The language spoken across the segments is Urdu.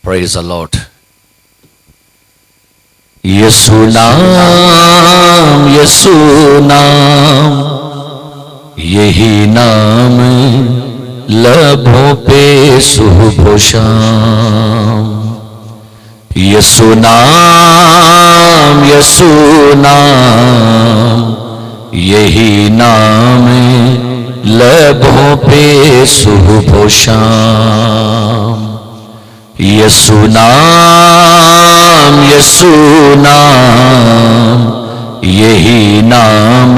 Praise the Lord. یسوع نام، یسوع نام، یہی نام لبوں پہ صبح و شام. یسوع نام، یسوع نام، یہی نام لبوں پہ صبح و شام. یسوع نام، یسوع نام، یہی نام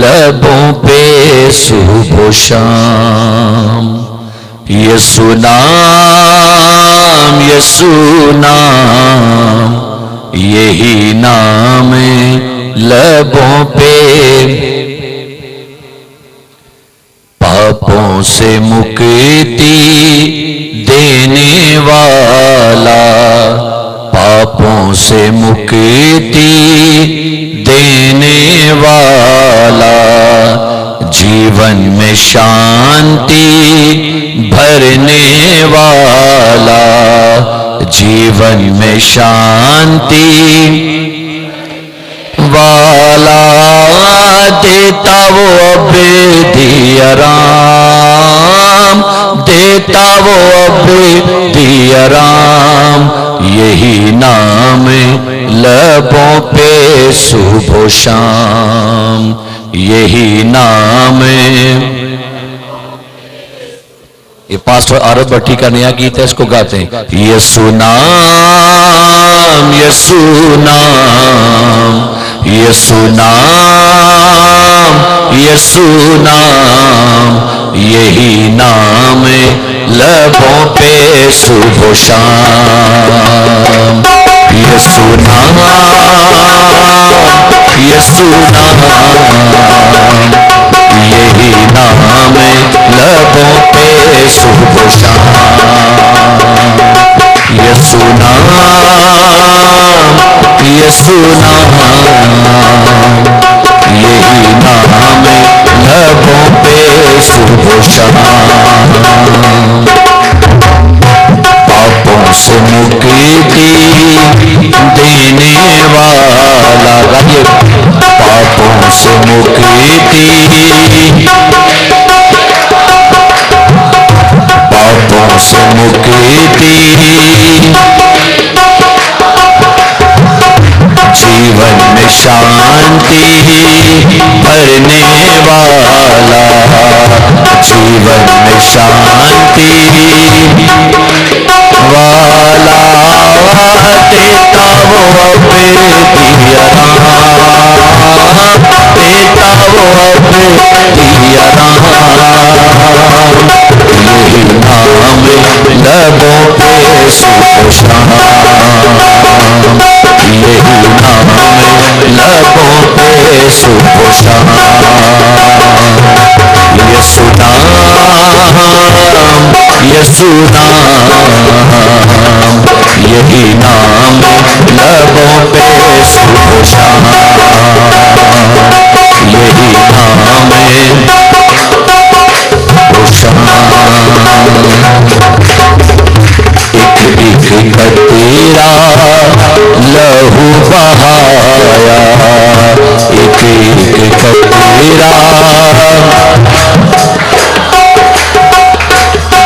لبوں پہ صبح و شام. یسوع نام، یسوع نام، یہی نام لبوں پہ پاپوں سے مکتی دینے والا، پاپوں سے مکتی دینے والا، جیون میں شانتی بھرنے والا، جیون میں شانتی والا، دیتا وہ ابدی آرام، دیتا وہ ابدی آرام. یہی نام لبوں پہ صبح و شام، یہی نام. یہ پاسٹر عارف بھٹی کا نیا گیت ہے، اس کو گاتے ہیں. یسوع نام، یسوع نام، یسوع نام، یسوع نام، یہی نام لبوں پہ صبح و شام. یسوع نام، یسوع نام، یہی نام لبوں پہ صبح و شام. یسوع نام، یسوع نام، یہی نام لبوں پہ صبح و شام. پاپوں سے مکتی دینے والا، گائیے. پاپوں سے مکتی، پاپوں سے مکتی، جیون میں شانتی بھرنے والا، جیون میں شانتی والا، دیتا وہ ابدی آرام، دیتا وہ ابدی آرام. یہی نام لبوں پہ صبح و شام، یہی نام لبوں پہ صبح و شام. یسوع نام، یسوع نام، یہی نام لبوں پہ صبح و شام. یہی نام و شام. ایک ایک قطرہ لہو بہایا، ایک ایک قطرہ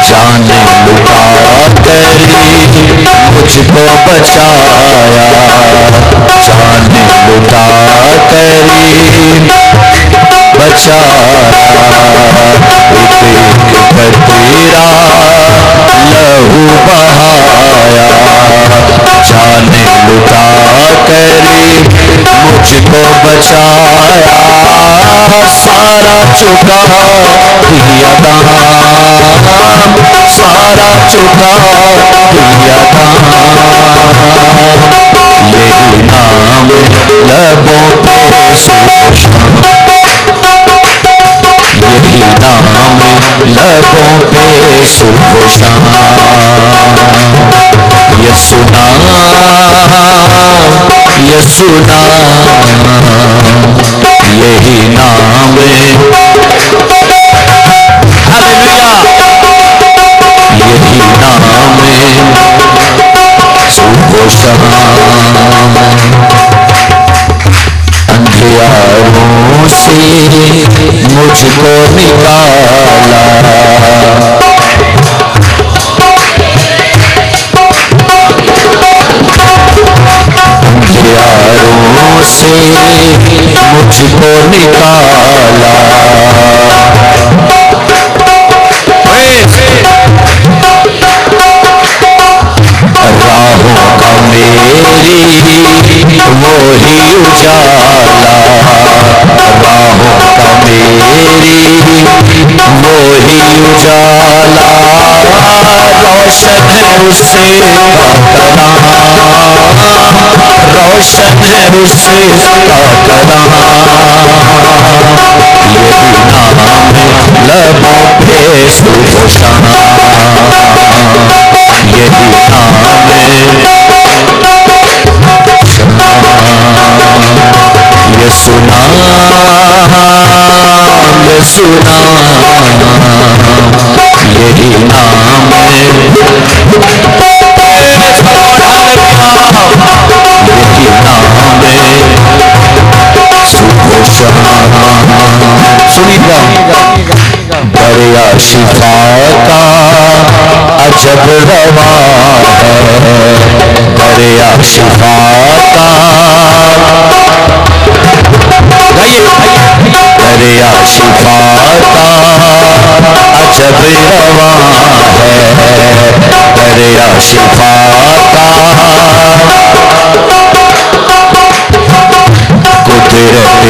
جان لٹا کر مجھ کو بچایا، جان لٹا کر بچایا. ایک ایک قطرہ لہو بہایا، جان لٹا کر مجھ کو بچایا. سارا چکا دیا دام، سارا چکا دیا دام. یہی نام لبوں پہ صبح و شام، یہی نام لبوں پہ صبح و شام. یسوع نام، یسوع نام، یہی نام. ہلیلویا. یہی نام مجھ کو نکالا اندھیاروں سے مجھ کو نکالا راہوں کا میری وہی اجالا راہوں کا میری وہی اجالا روشن ہے اس سے کلام روشن ہے اس سے کلام یہی نام لبوں پہ صبح و شام یہی نام یہ سنا یہ سنا یہی نام یہی نام صبح و شام سنیے گا دریا شفا کا عجب رواں ہے دریا شفا کا دریا شفا کا عجب رواں ہے دریا شفا کا قدرت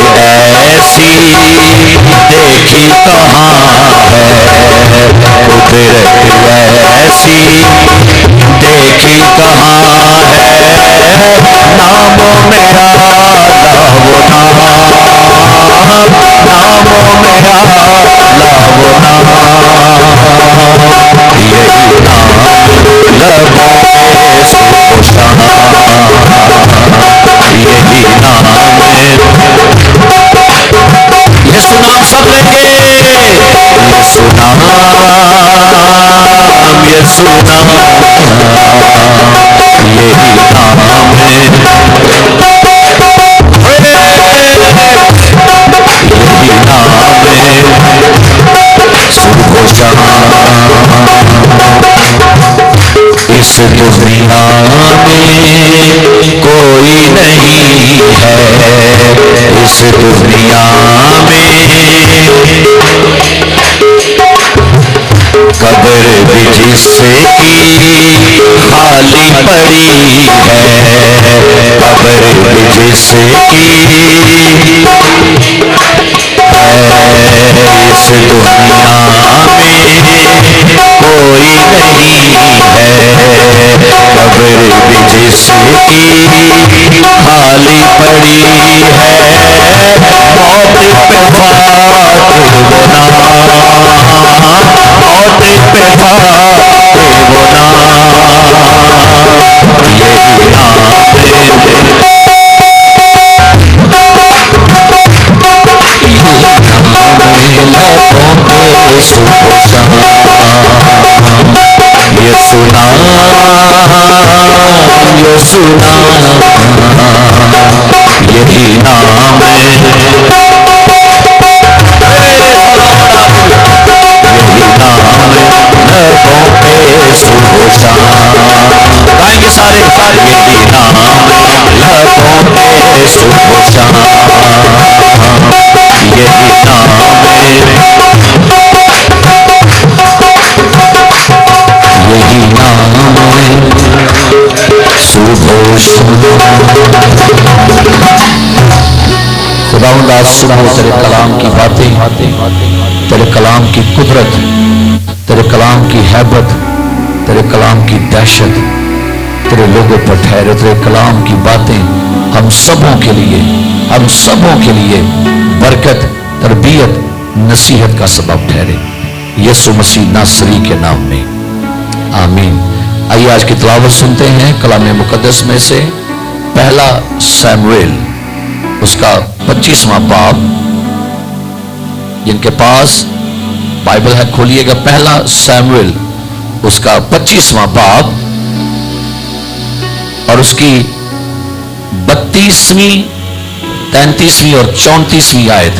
ایسی دیکھی کہاں ہے قدرت ایسی دیکھی کہاں ہے ناموں میرا لاو نام ناموں میرا لاو نام یہی نام لبوں پہ صبح و شام یہی نام یہ سنا سب لیں گے یہ سنا یہ سنا یہی نام یہی نام صبح و شام اس دنیا میں کوئی نہیں ہے اس دنیا میں قبر بھی جس کی خالی پڑی ہے قبر بھی جس کی اس دنیا میں کوئی نہیں ہے قبر بھی جس کی خالی پڑی ہے موت پہ فاتح وہ نام موت پہ فاتح وہ نام یہی نام صبح و شام یہ سنا یہ سنا یہی نام یہی نام لبوں پہ صبح و شام گائیں گے سارے یہی نام لبوں پہ صبح و شام یہی نام یہی نام صبح و شام خداوند آج صبح تیرے کلام کی باتیں تیرے کلام کی قدرت تیرے کلام کی ہیبت تیرے کلام کی دہشت تیرے لوگوں پر ٹھہرے تیرے کلام کی باتیں ہم سبوں کے لیے برکت تربیت نصیحت کا سبب ٹھہرے یسوع مسیح ناصری کے نام میں آمین آئیے آج کی تلاوت سنتے ہیں کلام مقدس میں سے پہلا سیموئیل اس کا 25واں باب جن کے پاس بائبل ہے کھولیے گا پہلا سیموئیل اس کا 25واں باب اور اس کی 32ویں 33ویں اور 34ویں آیت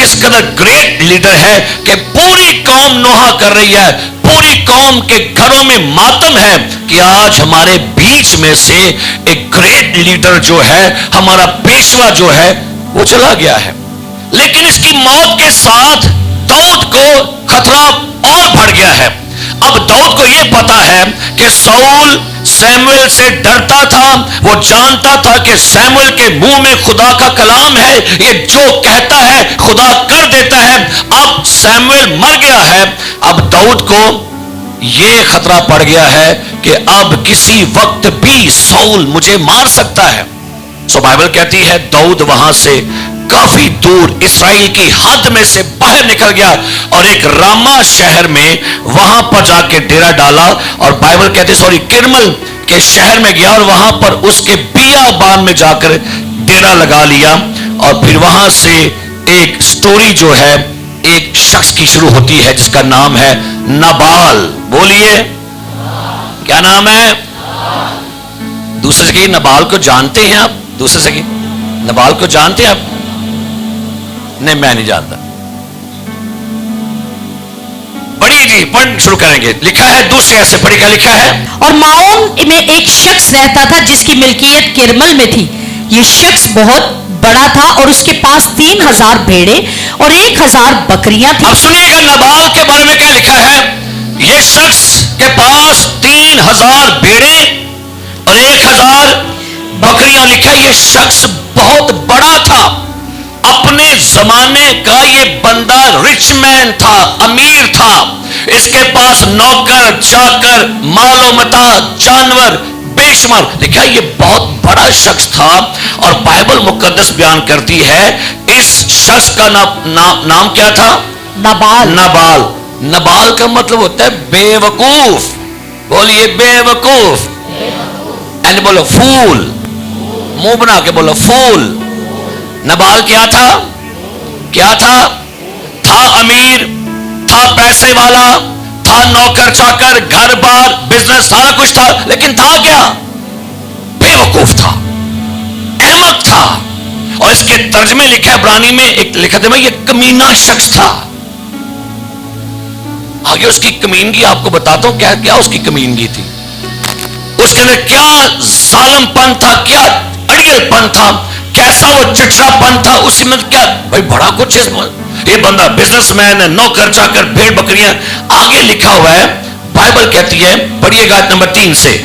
کس قدر گریٹ لیڈر ہے کہ پوری قوم نوحہ کر رہی ہے, پوری قوم کے گھروں میں ماتم ہے کہ آج ہمارے بیچ میں سے ایک گریٹ لیڈر جو ہے, ہمارا پیشوا جو ہے وہ چلا گیا ہے. لیکن اس کی موت کے ساتھ داؤد کو خطرہ اور بڑھ گیا ہے. اب داؤد کو یہ پتا ہے کہ ساؤل سیموئیل سے ڈرتا تھا, وہ جانتا تھا کہ سیموئیل کے منہ میں خدا کا کلام ہے, یہ جو کہتا ہے خدا کر دیتا ہے. اب سیموئیل مر گیا ہے, اب داؤد کو یہ خطرہ پڑ گیا ہے کہ اب کسی وقت بھی ساؤل مجھے مار سکتا ہے. سو بائبل کہتی ہے داؤد وہاں سے کافی دور اسرائیل کی حد میں سے باہر نکل گیا اور ایک راما شہر میں وہاں پر جا کے ڈیرا ڈالا. اور بائبل کہتے کرمل کے شہر میں گیا اور وہاں پر اس کے بیابان میں جا کر ڈیرا لگا لیا. اور پھر وہاں سے ایک سٹوری جو ہے ایک شخص کی شروع ہوتی ہے جس کا نام ہے نبال. بولیے کیا نام ہے؟ دوسرے سے کہ نبال کو جانتے ہیں آپ؟ دوسرے سے کہ نبال کو جانتے ہیں آپ؟ نہیں, میں نہیں جانتا. پڑھیے جی, پڑھنا شروع کریں گے. لکھا ہے دوسرے ایسے, پڑھی کیا لکھا ہے؟ اور ماؤن میں ایک شخص رہتا تھا جس کی ملکیت کرمل میں تھی. یہ شخص بہت بڑا تھا اور اس کے پاس 3000 بھیڑے اور 1000 بکریاں تھیں. اب سنیے گا نبال کے بارے میں کیا لکھا ہے. یہ شخص کے پاس 3000 بھیڑے اور 1000 بکریاں. لکھا ہے یہ شخص بہت بڑا تھا, اپنے زمانے کا یہ بندہ رچ مین تھا, امیر تھا. اس کے پاس نوکر چاکر مال و متاع جانور بے شمار. لکھا یہ بہت بڑا شخص تھا. اور بائبل مقدس بیان کرتی ہے اس شخص کا نام کیا تھا؟ نبال. نبال, نبال کا مطلب ہوتا ہے بے وقوف. بولیے بے وقوف. اینڈ بولو فول, منہ بنا کے بولو فول. نبال کیا تھا؟ کیا تھا؟ تھا امیر, تھا پیسے والا, تھا نوکر چاکر, گھر بار بزنس سارا کچھ تھا, لیکن تھا کیا؟ بے وقوف تھا, احمق تھا. اور اس کے ترجمے لکھا ہے عبرانی میں, ایک لکھا تھا میں یہ کمینہ شخص تھا. آگے اس کی کمینگی آپ کو بتاتا ہوں کیا کیا اس کی کمینگی تھی. اس کے اندر کیا ظالم پن تھا, کیا اڑیل پن تھا, کیسا وہ چٹرا پن تھا. اس میں کیا بھائی بڑا کچھ یہ بندہ بزنس مین ہے, نوکر چاکر بھیڑ بکریاں. آگے لکھا ہوا ہے بائبل کہتی ہے, پڑھیے گا نمبر 3 سے.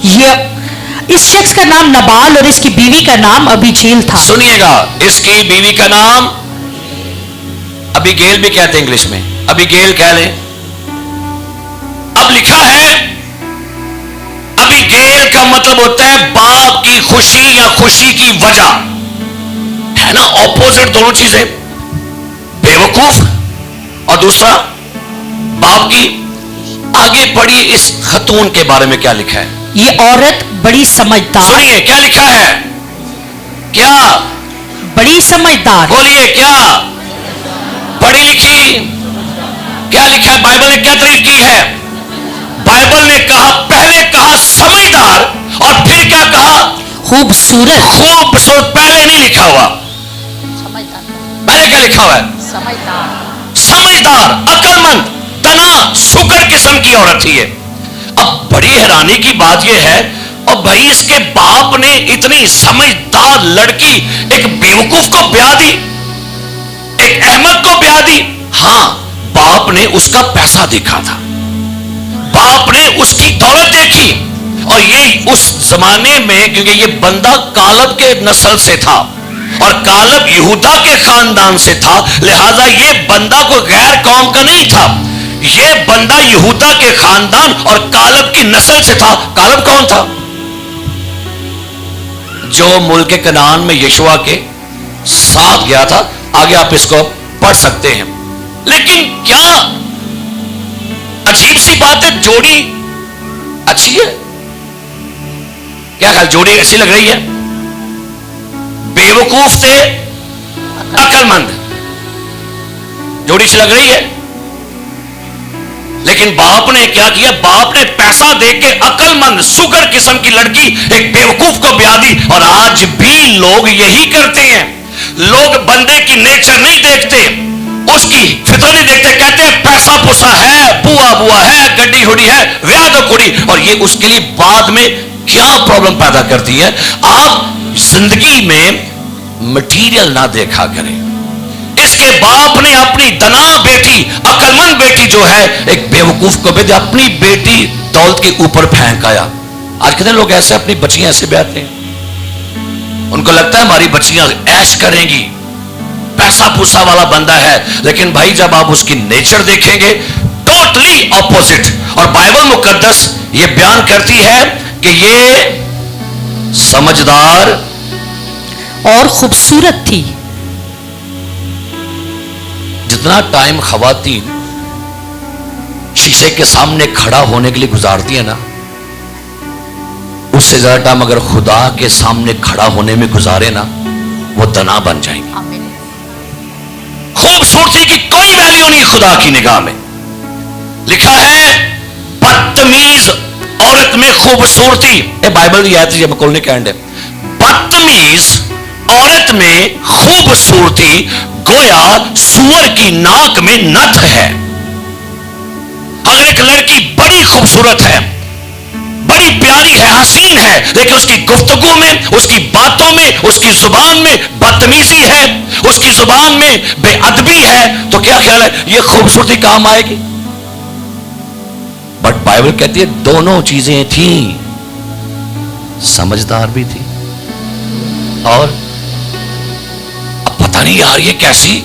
یہ اس شخص کا نام نبال اور اس کی بیوی کا نام ابیگیل تھا. سنیے گا, اس کی بیوی کا نام ابیگیل بھی کہتے ہیں انگلش میں, ابیگیل کہہ لیں. اب لکھا ہے ابیگیل کا مطلب ہوتا ہے باپ کی خوشی یا خوشی کی وجہ, ہے نا, اپوزٹ دونوں چیزیں, بے وقوف اور دوسرا باپ کی. آگے پڑھیے اس خاتون کے بارے میں کیا لکھا ہے. یہ عورت بڑی سمجھدار. سنیے کیا لکھا ہے. کیا بڑی سمجھدار. بولیے کیا پڑھی لکھی. کیا لکھا ہے بائبل نے کیا تعریف کی ہے. بائبل نے کہا, پہلے کہا سمجھدار اور پھر کیا کہا خوبصورت. خوبصورت پہلے نہیں لکھا ہوا, پہلے کیا لکھا ہوا ہے سمجھدار, عقل مند, دنا سکر قسم کی عورت تھی. اب بڑی حیرانی کی بات یہ ہے, اور بھائی اس کے باپ نے اتنی سمجھدار لڑکی ایک بیوقوف کو بیاہ دی, ایک احمد کو بیاہ دی. ہاں باپ نے اس کا پیسہ دیکھا تھا, باپ نے اس کی دولت دیکھی. اور یہ اس زمانے میں کیونکہ یہ بندہ کالب کے نسل سے تھا اور کالب یہودا کے خاندان سے تھا, لہذا یہ بندہ کوئی غیر قوم کا نہیں تھا, یہ بندہ یہودا کے خاندان اور کالب کی نسل سے تھا. کالب کون تھا؟ جو ملک کنعان میں یشوع کے ساتھ گیا تھا. آگے آپ اس کو پڑھ سکتے ہیں. لیکن کیا عجیب سی بات ہے, جوڑی اچھی ہے. کیا خیال, جوڑی اچھی لگ رہی ہے. بے وقوف سے عقل مند, جوڑی اچھی لگ رہی ہے. لیکن باپ نے کیا کیا, باپ نے پیسہ دے کے عقل مند سگر قسم کی لڑکی ایک بیوقوف کو بیاہ دی. اور آج بھی لوگ یہی کرتے ہیں, لوگ بندے کی نیچر نہیں دیکھتے, اس کی فطرت نہیں دیکھتے, کہتے ہیں پیسہ پوسا ہے, بوا بوا ہے, گڈی ہوڑی ہے, ویاہ تو کڑی, اور یہ اس کے لیے بعد میں کیا پرابلم پیدا کرتی ہے. آپ زندگی میں مٹیریل نہ دیکھا کریں. اس کے باپ نے اپنی دنا بیٹی, عقل مند بیٹی جو ہے, ایک بیوقوف کو بھی اپنی بیٹی دولت کے اوپر پھینک آیا. آج کتنے لوگ ایسے اپنی بچیاں ایسے بیاتے ہیں, ان کو لگتا ہے ہماری بچیاں عیش کریں گی, پیسہ پوسا والا بندہ ہے, لیکن بھائی جب آپ اس کی نیچر دیکھیں گے ٹوٹلی اپوزٹ. اور بائبل مقدس یہ بیان کرتی ہے کہ یہ سمجھدار اور خوبصورت تھی. جتنا ٹائم خواتین شیشے کے سامنے کھڑا ہونے کے لیے گزارتی ہے نا, اس سے زیادہ ٹائم اگر خدا کے سامنے کھڑا ہونے میں گزارے نا, وہ دنا بن جائیں گے. خوبصورتی کی کوئی ویلیو نہیں خدا کی نگاہ میں. لکھا ہے بدتمیز عورت میں خوبصورتی, یہ بائبل کی آیت ہے, یہ کھولنے کا اینڈ ہے. بدتمیز عورت میں خوبصورتی گویا سور کی ناک میں نتھ ہے. اگر ایک لڑکی بڑی خوبصورت ہے, بڑی پیاری ہے, حسین ہے, لیکن اس کی گفتگو میں, اس کی باتوں میں, اس کی زبان میں بدتمیزی ہے, اس کی زبان میں بے ادبی ہے, تو کیا خیال ہے یہ خوبصورتی کام آئے گی؟ بٹ بائبل کہتی ہے دونوں چیزیں تھیں, سمجھدار بھی تھی, اور اب پتہ نہیں یار یہ کیسی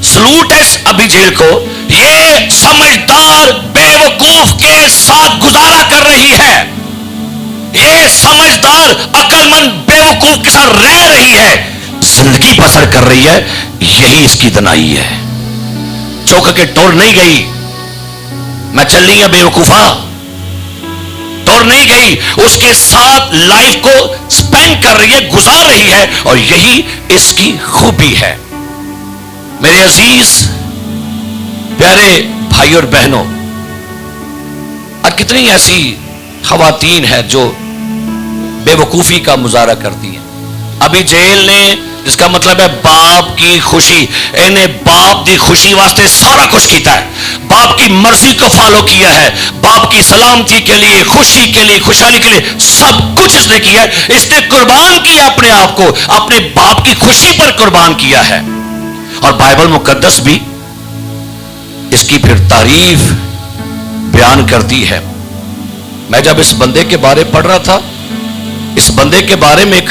سلوٹ ہے ابھی جیل کو, یہ سمجھدار بیوقوف کے ساتھ گزارا کر رہی ہے, یہ سمجھدار عقل مند بیوقوف کے ساتھ رہ رہی ہے, زندگی بسر کر رہی ہے. یہی اس کی دنائی ہے. چوک کے ٹور نہیں گئی, میں چل رہی ہوں بیوقوفا, ٹور نہیں گئی, اس کے ساتھ لائف کو سپینڈ کر رہی ہے, گزار رہی ہے, اور یہی اس کی خوبی ہے. میرے عزیز پیارے بھائی اور بہنوں, اور کتنی ایسی خواتین ہیں جو بے وقوفی کا مظاہرہ کرتی ہیں. ابھی جیل نے, جس کا مطلب ہے باپ کی خوشی, انہیں باپ کی خوشی واسطے سارا کچھ کیتا ہے, باپ کی مرضی کو فالو کیا ہے, باپ کی سلامتی کے لیے, خوشی کے لیے, خوشحالی کے لیے سب کچھ اس نے کیا ہے. اس نے قربان کیا اپنے آپ کو, اپنے باپ کی خوشی پر قربان کیا ہے. اور بائبل مقدس بھی اس کی پھر تعریف بیان کرتی ہے. میں جب اس بندے کے بارے پڑھ رہا تھا, اس بندے کے بارے میں ایک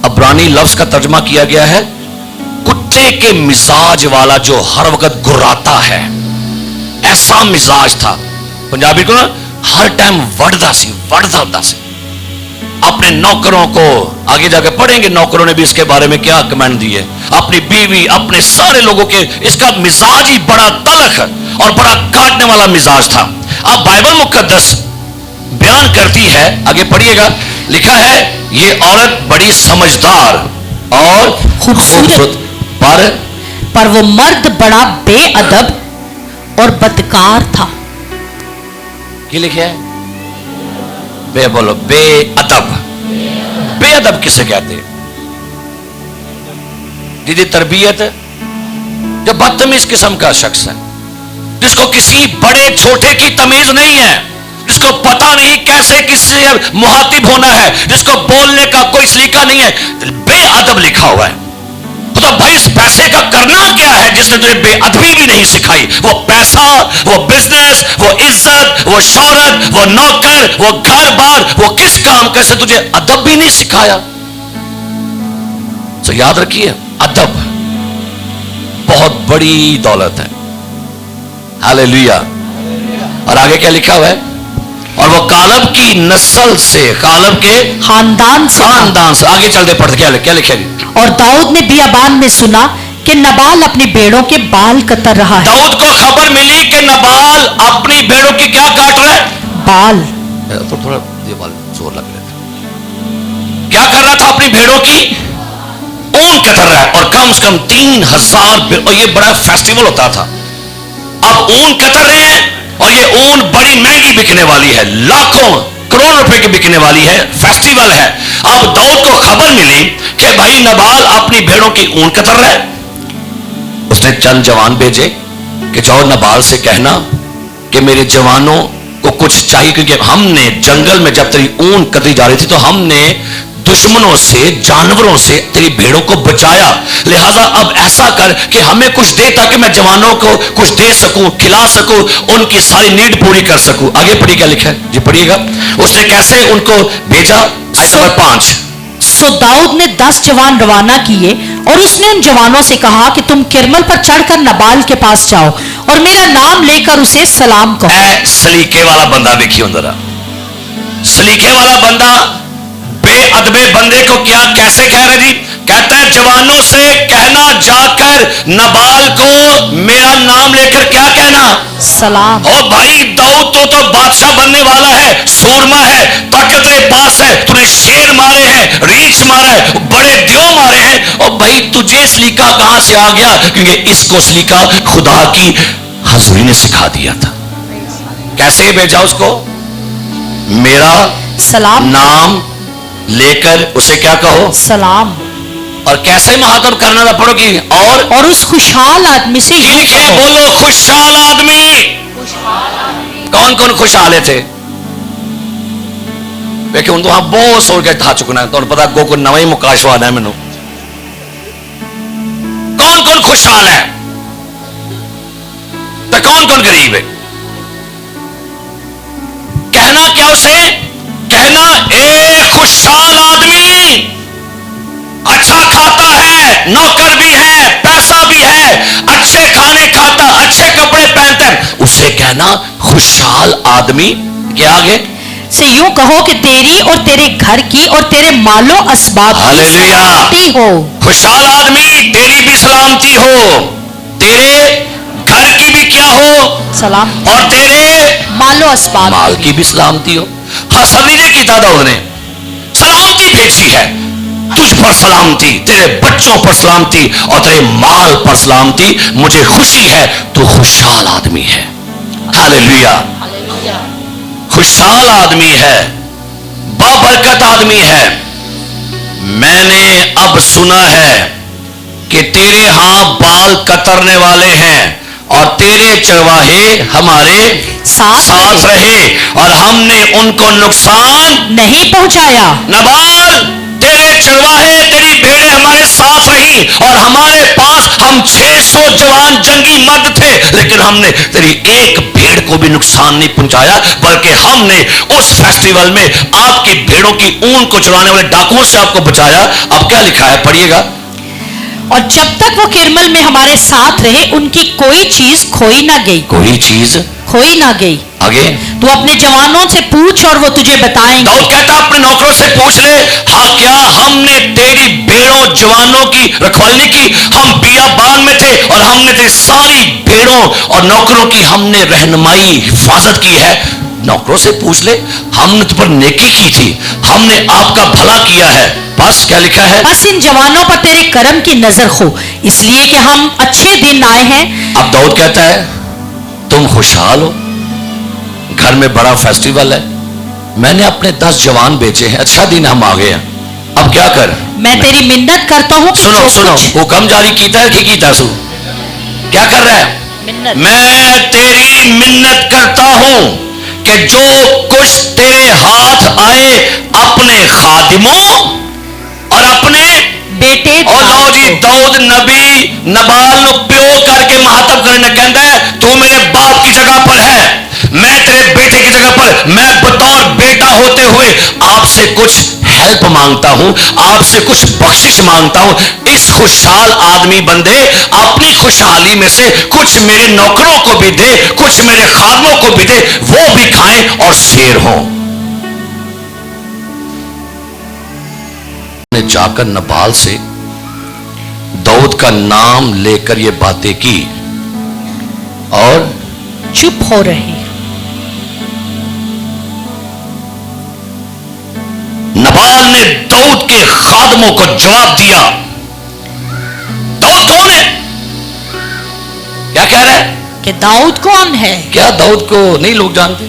عبرانی لفظ کا ترجمہ کیا گیا ہے, کتے کے مزاج والا جو ہر وقت گراتا ہے, ایسا مزاج تھا. پنجابی کو نا ہر ٹائم وڑدا سی, وڑدا ہوتا سی. اپنے نوکروں کو, آگے جا کے پڑھیں گے نوکروں نے بھی اس کے بارے میں کیا کمنٹ دیے, اپنی بیوی, اپنے سارے لوگوں کے, اس کا مزاج ہی بڑا تلخ اور بڑا کاٹنے والا مزاج تھا. اب بائبل مقدس بیان کرتی ہے, آگے پڑھیے گا, لکھا ہے یہ عورت بڑی سمجھدار اور خوبصورت پر وہ مرد بڑا بے ادب اور بدکار تھا. کی لکھا ہے؟ بے بولو, بے ادب. بے ادب کسے کہتے ہیں؟ دیدی تربیت, جو بدتمیز قسم کا شخص ہے, جس کو کسی بڑے چھوٹے کی تمیز نہیں ہے, جس کو پتا نہیں کیسے کس سے مخاطب ہونا ہے, جس کو بولنے کا کوئی سلیقہ نہیں ہے, بے ادب لکھا ہوا ہے. تو بھائی اس پیسے کا کرنا کیا ہے جس نے تجھے بے ادبی بھی نہیں سکھائی؟ وہ پیسہ, وہ بزنس, وہ عزت, وہ شہرت, وہ نوکر, وہ گھر بار, وہ کس کام کا, سے تجھے ادب بھی نہیں سکھایا. تو یاد رکھیے ادب بہت بڑی دولت ہے. ہاللیلویا. اور آگے کیا لکھا ہوا ہے؟ اور وہ کالب کی نسل سے, کالب کے خاندان سے, آگے چلتے پڑھتے کیا لکھے گی؟ اور داؤد نے بیابان میں سنا کہ نبال اپنی بیڑوں کے بال کتر رہا ہے. داؤد کو خبر ملی کہ نبال اپنی بیڑوں کی کیا کاٹ رہا ہے؟ بال. تو تھوڑا یہ بال زور لگ رہا تھا. کیا کر رہا تھا؟ اپنی بیڑوں کی اون کتر رہا ہے. اور کم سے کم 3000, اور یہ بڑا فیسٹیول ہوتا تھا. اب اون کتر رہے ہیں, اور یہ اون بڑی مہنگی بکنے والی ہے, لاکھوں کروڑ روپے بکنے والی ہے, فیسٹیول ہے. اب داؤد کو خبر ملی کہ بھائی نبال اپنی بھیڑوں کی اون کتر رہا ہے. اس نے چند جوان بھیجے کہ جاؤ نبال سے کہنا کہ میرے جوانوں کو کچھ چاہیے, کیونکہ ہم نے جنگل میں جب تیری اون کتری جا رہی تھی تو ہم نے دشمنوں سے, جانوروں سے تیری بھیڑوں کو بچایا, لہٰذا اب ایسا کر کہ ہمیں کچھ دے تاکہ میں جوانوں کو کچھ دے سکوں, کھلا سکوں, ان کی ساری نیڈ پوری کر سکوں. آگے پڑھی کیا لکھا ہے جی, پڑھیے گا. اس نے کیسے ان کو بھیجا, نمبر 5. سو داؤد نے 10 جوان روانہ کیے اور اس نے ان جوانوں سے کہا کہ تم کرمل پر چڑھ کر نبال کے پاس جاؤ اور میرا نام لے کر اسے سلام کہو. اے سلیقے والا بندہ دیکھیے ذرا, سلیقے والا بندہ بے ادبے بندے کو کیا کیسے کہہ رہے جی, کہتا ہے جوانوں سے کہنا جا کر نبال کو میرا نام لے کر کیا کہنا, سلام. او بھائی داؤد تو بادشاہ بننے والا ہے, سورما ہے, طاقت تیرے پاس ہے, تو نے شیر مارے ہیں, ریچھ مارا ہے, بڑے دیو مارے ہیں, اور بھائی تجھے سلیقہ کہاں سے آ گیا, کیونکہ اس کو سلیقہ خدا کی حضوری نے سکھا دیا تھا. کیسے بھیجا اس کو, میرا سلام نام لے کر اسے کیا کہو, سلام. اور کیسے مخاطب کرنا تھا, پڑھو گی, اور اس خوشحال آدمی سے یوں لکھے, کہو. بولو خوشحال آدمی. کون کون خوشحالے تھے دیکھیں, ان تو ہاں بہت سوڑ کے تھا چکنا ہے, تو پتا گو کو نوائی مکاشوانا ہے مینو. کون کون خوشحال ہے تو کون کون غریب ہے, کہنا کیا اسے, کہنا اے خوشحال آدمی, اچھا کھاتا ہے, نوکر بھی ہے, پیسہ بھی ہے, اچھے کھانے کھاتا, اچھے کپڑے پہنتا ہے, اسے کہنا خوشحال آدمی. کیا آگے سے یوں کہو کہ تیری اور تیرے گھر کی اور تیرے مال و اسباب کی سلامتی ہو. خوشحال آدمی تیری بھی سلامتی ہو, تیرے گھر کی بھی کیا ہو, سلام, اور تیرے مال و اسباب مال کی بھی سلامتی ہو. حسدینے کی داؤد نے سلامتی بھیجی ہے, تجھ پر سلامتی, تیرے بچوں پر سلامتی, اور تیرے مال پر سلامتی. مجھے خوشی ہے تو خوشحال آدمی ہے. ہاللیلویا, خوشحال آدمی ہے, بابرکت آدمی ہے. میں نے اب سنا ہے کہ تیرے ہاں بال کترنے والے ہیں اور تیرے چرواہے ہمارے ساتھ رہے اور ہم نے ان کو نقصان نہیں پہنچایا. نبال تیرے چرواہے, تیری بھیڑیں ہمارے ساتھ رہی, اور ہمارے پاس ہم 600 جوان جنگی مرد تھے, لیکن ہم نے تیری ایک بھیڑ کو بھی نقصان نہیں پہنچایا, بلکہ ہم نے اس فیسٹیول میں آپ کی بھیڑوں کی اون کو چرانے والے ڈاکوؤں سے آپ کو بچایا. اب کیا لکھا ہے, پڑھیے گا. اور جب تک وہ کرمل میں ہمارے ساتھ رہے ان کی کوئی چیز کھوئی نہ گئی. کوئی چیز کھوئی نہ گئی. آگے, تو اپنے جوانوں سے پوچھ اور وہ تجھے بتائیں گے. داؤد کہتا اپنے نوکروں سے پوچھ لے, ہاں کیا ہم نے تیری بھیڑوں جوانوں کی رکھوالی نہیں کی, ہم بیابان میں تھے اور ہم نے تیری ساری بھیڑوں اور نوکروں کی ہم نے رہنمائی حفاظت کی ہے. نوکروں سے پوچھ لے, ہم نے تم پر نیکی کی تھی, ہم نے آپ کا بھلا کیا ہے. بس کیا لکھا ہے, بس ان جوانوں پر تیرے کرم کی نظر ہو, اس لیے کہ ہم اچھے دن آئے ہیں. اب داؤد کہتا ہے تم خوشحال ہو, گھر میں بڑا فیسٹیول ہے, میں نے اپنے 10 جوان بیچے ہیں, اچھا دن ہم آ گئے ہیں, اب کیا کر, میں تیری منت کرتا ہوں. سنو حکم جاری کیتا ہے کہ کیتا سو, کیا کر رہا ہے, منت. میں تیری منت کرتا ہوں کہ جو کچھ تیرے ہاتھ آئے اپنے خادموں اور اپنے بیٹے. اور لو جی, داؤد نبی نبال نو پیو کر کے مخاطب کرنے کہتا ہے تو میرے باپ کی جگہ پر ہے, میں تیرے بیٹے کی جگہ پر, میں بطور بیٹا ہوتے ہوئے آپ سے کچھ ہیلپ مانگتا ہوں, آپ سے کچھ بخشش مانگتا ہوں. اس خوشحال آدمی بندے اپنی خوشحالی میں سے کچھ میرے نوکروں کو بھی دے, کچھ میرے خادموں کو بھی دے, وہ بھی کھائیں اور سیر ہوں. نے جا کر نبال سے داؤد کا نام لے کر یہ باتیں کی اور چپ ہو رہے. نبال نے داؤد کے خادموں کو جواب دیا, داؤد کون ہے, کیا کہہ رہا ہے کہ داؤد کون ہے. کیا داؤد کو نہیں لوگ جانتے,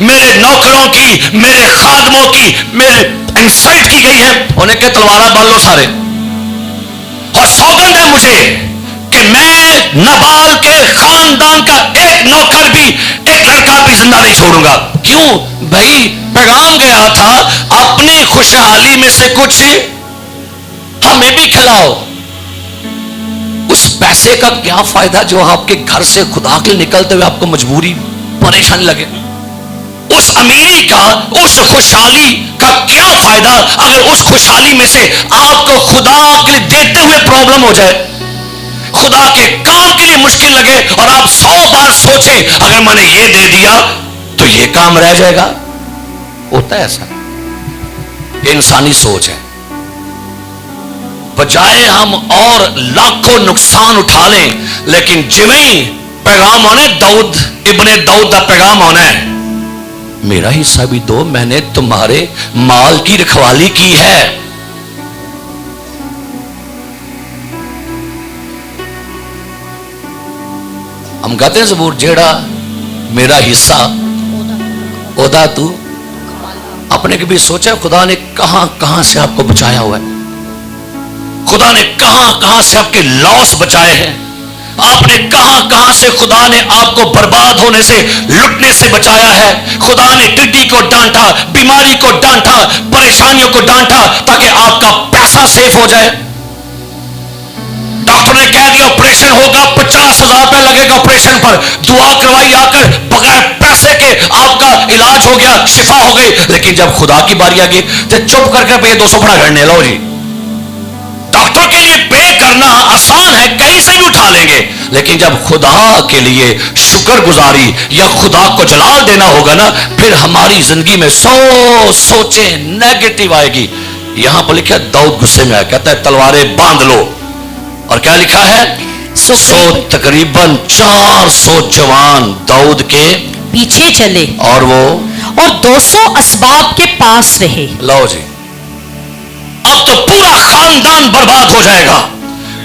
میرے نوکروں کی, میرے خادموں کی, میرے انسلٹ کی گئی ہے. انہیں کہ تلواریں باندھ لو سارے, اور سوگند ہے مجھے کہ میں نبال کے خاندان کا ایک نوکر بھی, ایک لڑکا بھی زندہ نہیں چھوڑوں گا. کیوں بھائی؟ پیغام گیا تھا اپنی خوشحالی میں سے کچھ ہمیں بھی کھلاؤ. اس پیسے کا کیا فائدہ جو آپ کے گھر سے خدا کے نکلتے ہوئے آپ کو مجبوری پریشانی لگے؟ اس امیری کا, اس خوشحالی کا کیا فائدہ اگر اس خوشحالی میں سے آپ کو خدا کے دیتے ہوئے پرابلم ہو جائے, خدا کے کام کے لیے مشکل لگے اور آپ 100 بار سوچیں اگر میں نے یہ دے دیا تو یہ کام رہ جائے گا. ہوتا ہے ایسا, یہ انسانی سوچ ہے. بجائے ہم اور لاکھوں نقصان اٹھا لیں, لیکن جویں پیغام ہونے داؤد ابن داؤد کا پیغام ہونا ہے, میرا حصہ بھی دو, میں نے تمہارے مال کی رکھوالی کی ہے. ہم کہتے ہیں زبور جیڑا میرا حصہ اودا تو اپنے کبھی سوچا خدا نے کہاں کہاں سے آپ کو بچایا ہوا ہے؟ خدا نے کہاں کہاں سے آپ کے لاس بچائے ہیں؟ آپ نے کہاں کہاں سے خدا نے آپ کو برباد ہونے سے, لٹنے سے بچایا ہے؟ خدا نے ٹڈی کو ڈانٹا, بیماری کو ڈانٹا, پریشانیوں کو ڈانٹا تاکہ آپ کا پیسہ سیف ہو جائے. ڈاکٹر نے کہہ دیا آپریشن ہوگا, 50,000 روپے لگے گا آپریشن پر, دعا کروائی آ کر بغیر پیسے کے آپ کا علاج ہو گیا, شفا ہو گئی. لیکن جب خدا کی باری آ گئی تو چپ کر کے پہ 200 پڑا گھڑنے لو جی. ڈاکٹر کے لیے پے کرنا آسان ہے, کہیں سے بھی اٹھا لیں گے, لیکن جب خدا کے لیے شکر گزاری یا خدا کو جلال دینا ہوگا نا, پھر ہماری زندگی میں سوچیں نیگیٹو آئے گی. یہاں پر لکھا داؤد غصے میں آیا, کہتا ہے تلواریں باندھ لو. اور کیا لکھا ہے؟ تقریباً 400 جوان داؤد کے پیچھے چلے اور وہ 200 اسباب کے پاس رہے. لو جی, اب تو پورا خاندان برباد ہو جائے گا.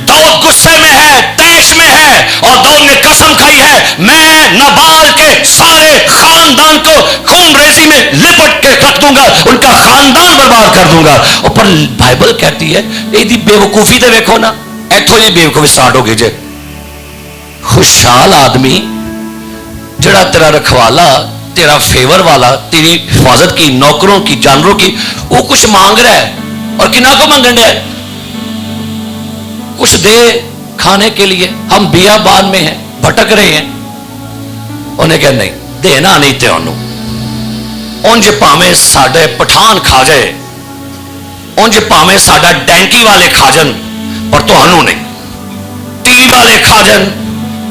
داؤد غصے میں ہے, تیش میں ہے, اور داؤد نے قسم کھائی ہے میں نبال کے سارے خاندان کو خون ریزی میں لپٹ کے رکھ دوں گا, ان کا خاندان برباد کر دوں گا. اور پر بائبل کہتی ہے یہ بے وقوفی تے دیکھو نا, ایتھوں جی بے وقوفی سٹارٹ ہو گئی جے. خوشحال آدمی جڑا تیرا رکھوالا, تیرا فیور والا, تیری حفاظت کی, نوکروں کی, جانوروں کی, وہ کچھ مانگ رہا ہے, اور کنہ کو مانگن گے کچھ دے کھانے کے لیے. ہم بیابان میں ہیں, بھٹک رہے ہیں, انہیں کہ نہیں دینا نہیں تے انہوں, انج پاویں ساڈے پٹھان کھا جائے, انج پاویں ساڈا ڈینکی والے کھا جن, پر تو انہوں نہیں. ٹی وی والے کھا جن,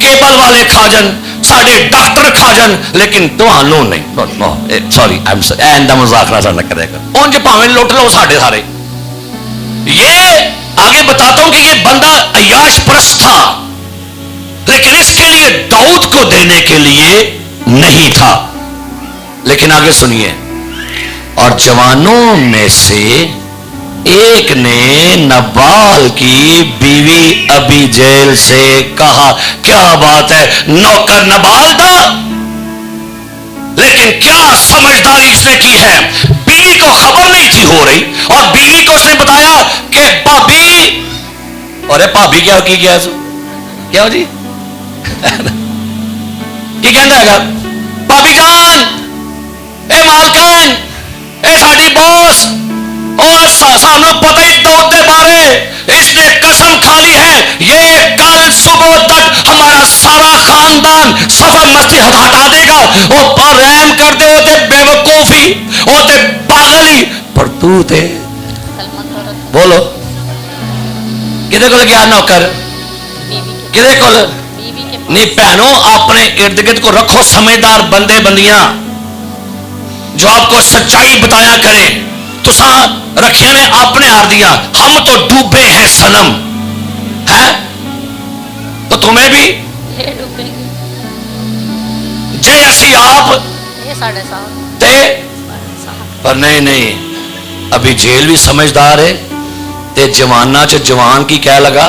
کیبل والے کھا جن, ساڈے ڈاکٹر کھا جن, لیکن تو انہوں نہیں. سوری اینڈ مذاق نہ کرے گا, انج پاویں لوٹ لو ساڈے سارے. یہ آگے بتاتا ہوں کہ یہ بندہ عیاش پرست تھا, لیکن اس کے لیے داؤد کو دینے کے لیے نہیں تھا. لیکن آگے سنیے, اور جوانوں میں سے ایک نے نبال کی بیوی ابی جیل سے کہا. کیا بات ہے, نوکر نبال دا, لیکن کیا سمجھداری اس نے کی ہے. بیوی کو خبر نہیں تھی ہو رہی, اور بیوی کو اس نے بتایا کہ بھابی, اور بھابی کیا کی گیا کیا ہو جی کی کہنا ہے بھابی جان, اے مالکان, اے ساڈی باس, اور سانو پتہ ہی داؤد دے بارے, اس نے قسم کھا لی ہے یہ کل صبح تک ہمارا سارا خاندان سفر مسجد ہٹا دے گا. اور رحم کر دے ہوتے بے وقوفی ہوتے پاگلی, پر تو تے بولو کدے کول گیا نوکر, کدے کول نہیں. بہنوں اپنے ارد گرد کو رکھو سمجھدار بندے بندیاں جو آپ کو سچائی بتایا کریں. تو رکھیا نے اپنے ہار دیا, ہم تو ڈوبے ہیں سنم ہے, تو تمہیں بھی جے اسی آپ تے, پر نہیں. ابھی جیل بھی سمجھدار ہے, تے جوانہ چ جوان کی کہہ لگا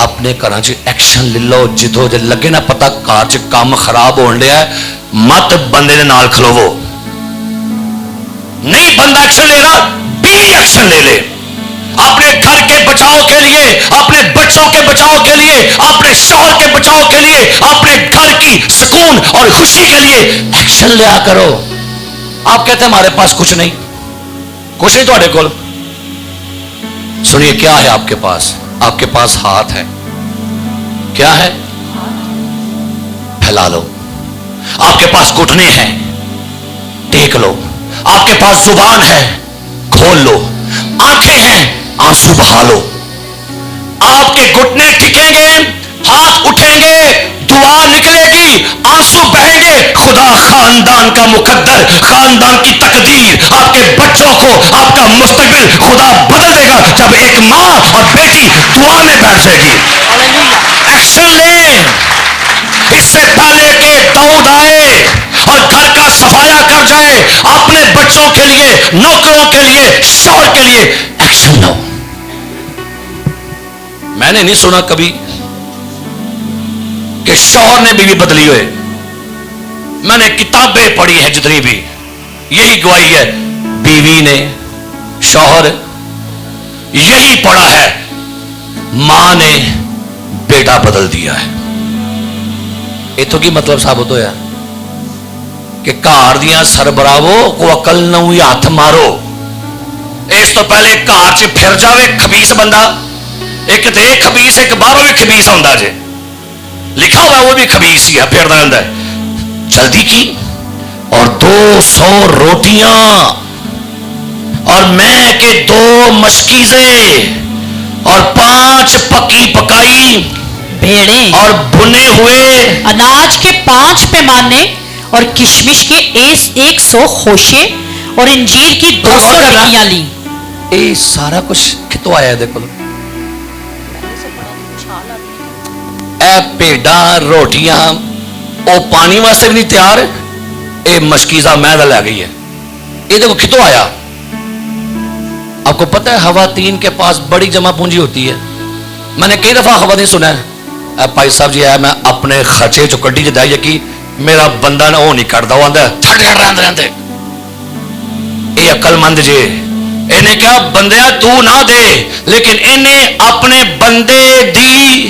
اپنے گھر ایکشن لے لو. جدو جے لگے نا پتا گھر چ کام خراب ہون لیا مت بندے دے نال کھلوو. نہیں بندہ ایکشن لے رہا بیوی ایکشن لے لے. اپنے گھر کے بچاؤ کے لیے, اپنے بچوں کے بچاؤ کے لیے, اپنے شوہر کے بچاؤ کے لیے, اپنے گھر کی سکون اور خوشی کے لیے ایکشن لیا کرو. آپ کہتے ہیں ہمارے پاس کچھ نہیں, کچھ نہیں تھوڑے کول. سنیے کیا ہے آپ کے پاس؟ آپ کے پاس ہاتھ ہے. کیا ہے؟ پھیلا لو. آپ کے پاس گھٹنے ہیں, ٹیک لو. آپ کے پاس زبان ہے, کھول لو. آنکھیں ہیں, آنسو بہا لو. آپ کے گھٹنے ٹکیں گے, ہاتھ اٹھیں گے, دعا نکلے گی, آنسو بہیں گے. خدا خاندان کا مقدر, خاندان کی تقدیر, آپ کے بچوں کو, آپ کا مستقبل خدا بدل دے گا جب ایک ماں اور بیٹی دعا میں بیٹھ جائے گی. ایکشن لیں. اس سے پہلے کہ داؤد آئے اور گھر کا صفایا کر جائے, اپنے بچوں کے لیے, نوکروں کے لیے, شوہر کے لیے ایکشن لو. میں نے نہیں سنا کبھی کہ شوہر نے بیوی بدلی ہوئے. میں نے کتابیں پڑھی ہیں جتنی بھی, یہی گواہی ہے, بیوی نے, شوہر یہی پڑھا ہے, ماں نے بیٹا بدل دیا ہے. اتوں کی مطلب ثابت ہویا کہ گھر دیاں سربراہو کو عقل نہ ہوئی ہاتھ مارو. اس تو پہلے گھر چ پھر جاوے خبیث بندہ, ایک تے خبیث ایک باہروں بھی خبیث ہوندا جے, لکھا ہوا وہ بھی خبیث ہی ہے, پھردا رہندا ہے. جلدی کی اور 200 روٹیاں اور میں کے 2 مشکیزیں اور 5 پکی پکائی بھیڑیں اور بنے ہوئے اناج کے 5 پیمانے اور کشمش کے 100 خوشے اور انجیر کی 200 ٹکیاں لی. یہ سارا کچھ کتوں آیا ہے؟ دیکھو اے پیڈاں روٹیاں او پانی واسطے بھی نہیں تیار, اے مشکیزہ میدہ لے گئی ہے. یہ دیکھو کتوں آیا. آپ کو پتہ ہے خواتین کے پاس بڑی جمع پونجی ہوتی ہے. میں نے کئی دفعہ خواتین سنا ہے, اے بھائی صاحب جی, میں اپنے خرچے جو کٹی جی دائی کی میرا بندہ نہ وہ نہیں کرتا, وہ آدھا چھٹ رہتے. یہ عقل مند جے, انہیں کہا بندیا تو نہ دے, لیکن انہیں اپنے بندے دی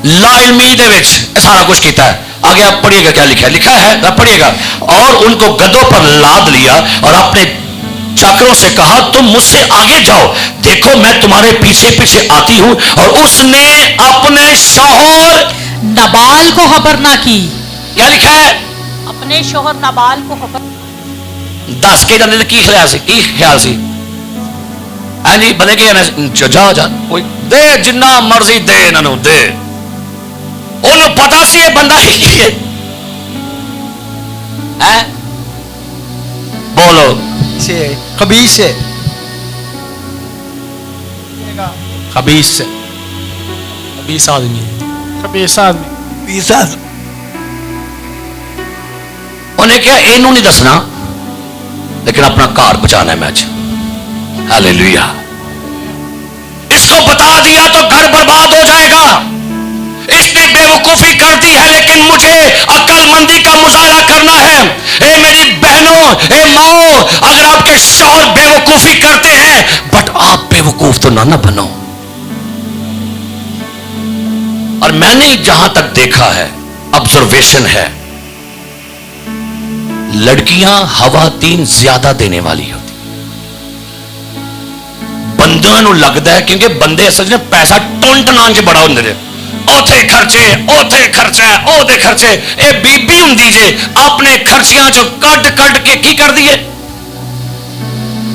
لا علمی دے وچ سارا کچھ کیتا ہے. آگے آپ پڑھیے گا کیا لکھا ہے, لکھا ہے پڑھیے گا. اور ان کو گدوں پر لاد لیا اور اپنے چاکروں سے کہا تم مجھ سے آگے جاؤ, دیکھو میں تمہارے پیچھے پیچھے آتی ہوں. اور اس نے اپنے شوہر نبال کو خبر نہ کی. کیا لکھا ہے؟ اپنے شوہر نبال کو خبر. دس کے جانے کی خیال سی, کی خیال سی جی بندے کے جا جا کوئی دے جنہ مرضی دے, انہوں دے. انہوں پتا سی یہ بندہ ہی ہے. بولو خبیث ہے, خبیث ہے, خبیث آدمی ہے, خبیث آدمی. انہیں کیا اینوں نہیں دسنا, لیکن اپنا کار بچانا ہے. میچ ہاللیلویا. اس کو بتا دیا تو گھر برباد ہو جائے گا. اس نے بے وقوفی کر دی ہے, لیکن مجھے عقل مندی کا مظاہرہ کرنا ہے. اے میری بہنوں, اے ماؤں, اگر آپ کے شوہر بے وقوفی کرتے ہیں, بٹ آپ بے وقوف تو نہ بنو. اور میں نے جہاں تک دیکھا ہے, آبزرویشن ہے, لڑکیاں خواتین زیادہ دینے والی ہوتی. بندوں نو لگتا ہے کیونکہ بندے اصل میں پیسہ ٹون ٹنان چ بڑا ہوندے نے, اوتھے خرچے, اوتھے خرچہ, اوتھے خرچے. اے بی بی ہوندی جے اپنے خرچیاں چوں کٹ کٹ کے کی کر دیے.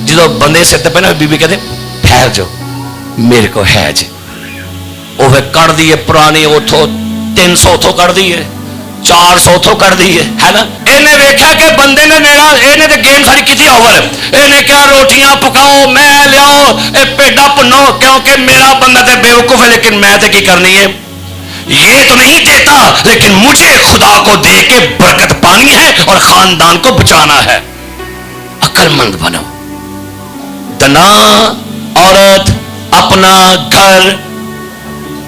جدو بندے سر تے پہنا بی بی کہتے ٹھہر جو میرے کو ہے جی, وہ کر دیے پرانی, اتوں 300 اتوں کر دیے, 400 اتوں کر دیے, ہے نا. انہیں ویکھیا کہ بندے نے نیڑا, انہیں تے گیم ساری کیتی اوور. انہیں کیا روٹیاں پکاؤ, میں لیاؤ, اے پیڈا پنو, کیونکہ میرا بندہ تے بے وقوف ہے, لیکن میں تے کی کرنی ہے. یہ تو نہیں دیتا, لیکن مجھے خدا کو دے کے برکت پانی ہے اور خاندان کو بچانا ہے. عقل مند بنو. دنا عورت اپنا گھر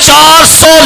400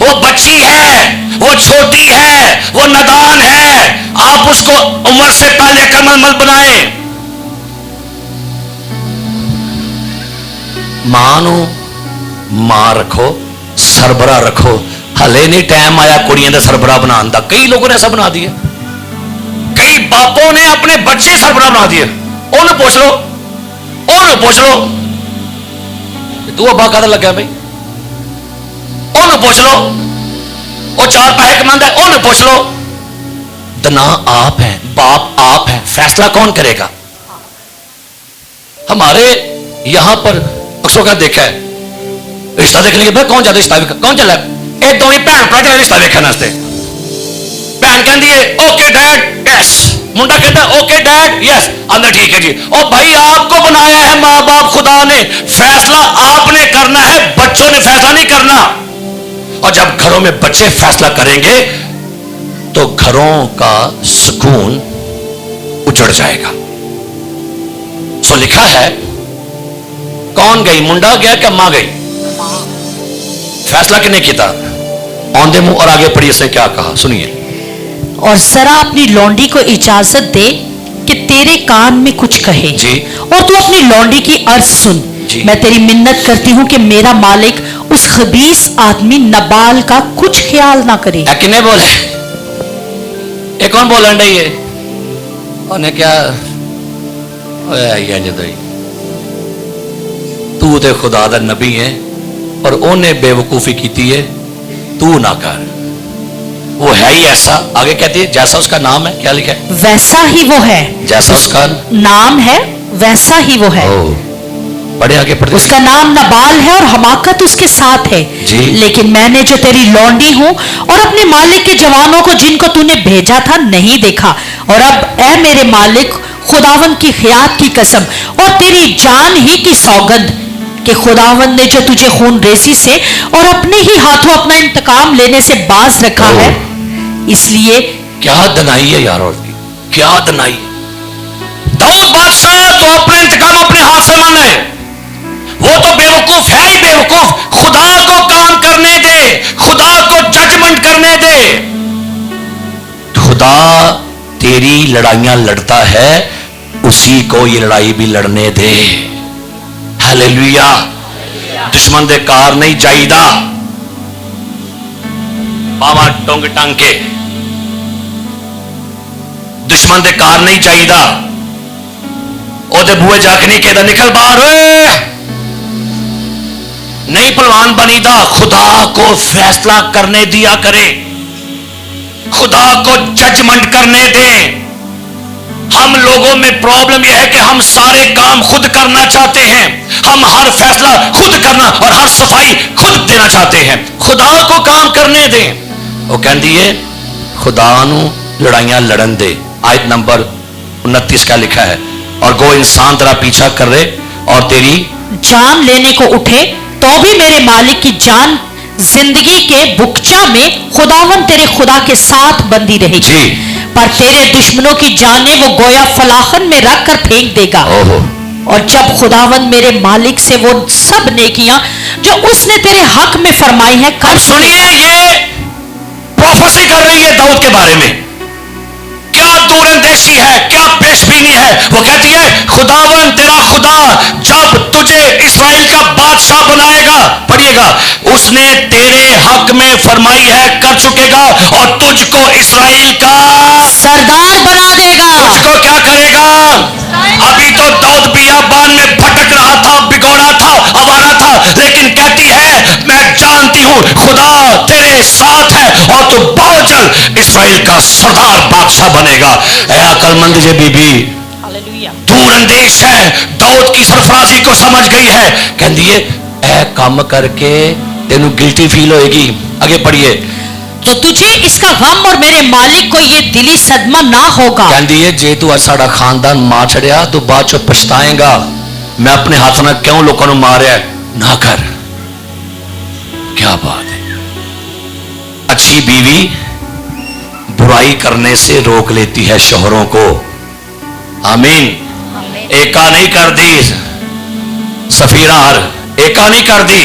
وہ بچی ہے, وہ چھوٹی ہے, وہ نادان ہے, آپ اس کو عمر سے پہلے کمل مت بنائیں. ماں نو ماں رکھو, سربراہ رکھو. ہلے نہیں ٹائم آیا کڑیاں دا سربراہ بنان دا. کئی لوگوں نے ایسا بنا دیا, کئی باپوں نے اپنے بچے سربراہ بنا دیے. انہوں پوچھ لو, انہوں پوچھ لو تو ابا کا لگا بھائی, انہوں پوچھ لو وہ 4 پیسے کماندا ہے, انہوں پوچھ لو. دنا آپ ہیں, باپ آپ ہیں, فیصلہ کون کرے گا؟ ہمارے یہاں پر اکثر کا دیکھا ہے رشتہ دیکھنے کے بعد کون جاتا رشتہ کون چلا ہے, یہ دونوں بھن بھرا چلے رشتہ دیکھنے واسطے. بہن کہندی ہے اوکے ڈیڈ یس, منڈا کہتا ہے اوکے ڈیڈ یس, اندر ٹھیک ہے جی. اور بھائی آپ کو بنایا ہے ماں باپ خدا نے, فیصلہ آپ نے کرنا ہے, بچوں نے فیصلہ نہیں کرنا. اور جب گھروں میں بچے فیصلہ کریں گے تو گھروں کا سکون اجڑ جائے گا. سو لکھا ہے کون گئی, منڈا گیا کہ ماں گئی؟ فیصلہ کنے کیتا؟ آندے منہ. اور آگے پڑھی اس نے کیا کہا سنیے. اور ذرا اپنی لونڈی کو اجازت دے کہ تیرے کان میں کچھ کہے جی, اور تو اپنی لونڈی کی عرض سن جی. میں تیری منت کرتی ہوں کہ میرا مالک اس خبیث آدمی نبال کا کچھ خیال نہ کرے. کنے بولے؟ یہ کون بولن رہی ہے؟ انہیں کیا تو تے خدا دا نبی ہے اور انہیں بے وقوفی کیتی ہے, تو نہ کر. وہ ہے ہی ایسا. آگے کہتی ہے جیسا اس کا نام ہے. کیا لکھا ہے؟ ویسا ہی وہ ہے. جیسا اس کا نام ہے ویسا ہی وہ ہے. پڑھے آگے پڑھتے. اس کا نام نبال ہے اور حماقت اس کے ساتھ ہے جی. لیکن میں نے جو تیری لونڈی ہوں اور اپنے مالک کے جوانوں کو جن کو تو نے بھیجا تھا نہیں دیکھا. اور اب اے میرے مالک خداوند کی حیات کی قسم اور تیری جان ہی کی سوگند کہ خداوند نے جو تجھے خون ریزی سے اور اپنے ہی ہاتھوں اپنا انتقام لینے سے باز رکھا ہے, اس لیے کیا دنائی ہے یار, اور کیا دنائی. داؤد بادشاہ جو اپنا انتقام اپنے ہاتھ سے مان ہے وہ تو بے وقوف ہے ہی بے وقوف. خدا کو کام کرنے دے, خدا کو ججمنٹ کرنے دے. خدا تیری لڑائیاں لڑتا ہے, اسی کو یہ لڑائی بھی لڑنے دے. ہیلیلویا. دشمن دے کار نہیں جائیدا, باوا ٹونگ ٹانگ کے دشمن دے کار نہیں چاہیدا. او دے بوئے جا کے نہیں کہدا نکل باہر ہوئے, نہیں پلوان بنی دا. خدا کو فیصلہ کرنے دیا کرے, خدا کو ججمنٹ کرنے دیں. ہم لوگوں میں پرابلم یہ ہے کہ ہم سارے کام خود کرنا چاہتے ہیں, ہم ہر فیصلہ خود کرنا اور ہر صفائی خود دینا چاہتے ہیں. خدا کو کام کرنے دیں. وہ کہندی ہے خدا نو لڑائیاں لڑن دے. آیت نمبر 29 کا لکھا ہے اور گو انسان تیرا پیچھا کر رہے اور تیری جان لینے کو اٹھے تو بھی میرے مالک کی جان زندگی کے بکچا میں خداوند تیرے خدا کے ساتھ بندی رہے گی جی. پر تیرے دشمنوں کی جانیں وہ گویا فلاخن میں رکھ کر پھینک دے گا. اور جب خداوند میرے مالک سے وہ سب نیکیاں جو اس نے تیرے حق میں فرمائی ہے اب سنیے, یہ پروفیسی کر رہی ہے داؤد کے بارے میں. کیا دور اندیشی ہے, کیا پیش بینی ہے. وہ کہتی ہے خداوند تیرا خدا جب تجھے اسرائیل کا بادشاہ بنائے گا, پڑھیے گا, اس نے تیرے حق میں فرمائی ہے کر چکے گا اور تجھ کو اسرائیل کا سردار بنا دے گا. تجھ کو کیا کرے گا؟ ابھی تو داؤد بیابان میں بھٹک رہا تھا, بگوڑا تھا, آوارہ تھا, لیکن کہتی ہے میں جانتی ہوں خدا تیرے ساتھ ہے اور تو بہت جلد اسرائیل کا سردار بادشاہ بنے گا. اے عقل مند جے بی بی, دور اندیش ہے, داؤد کی سرفرازی کو سمجھ گئی ہے. کہندی ہے اے کام کر کے تینوں گلٹی فیل ہوئے گی. آگے پڑھیے. تو تجھے اس کا غم اور میرے مالک کو یہ دلی صدمہ نہ ہوگا. کہندی ہے جے تو ساڑا خاندان مار چھڑیا تو بعد چو پچھتائیں گا. میں اپنے ہاتھ نہ کیوں لوگوں نے ماریا, نہ کر. کیا بات ہے. اچھی بیوی برائی کرنے سے روک لیتی ہے شوہروں کو. آمین. ایکا نہیں کر دی سفیرہ ہر, ایکا نہیں کر دی.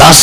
10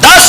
10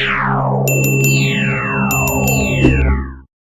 ہے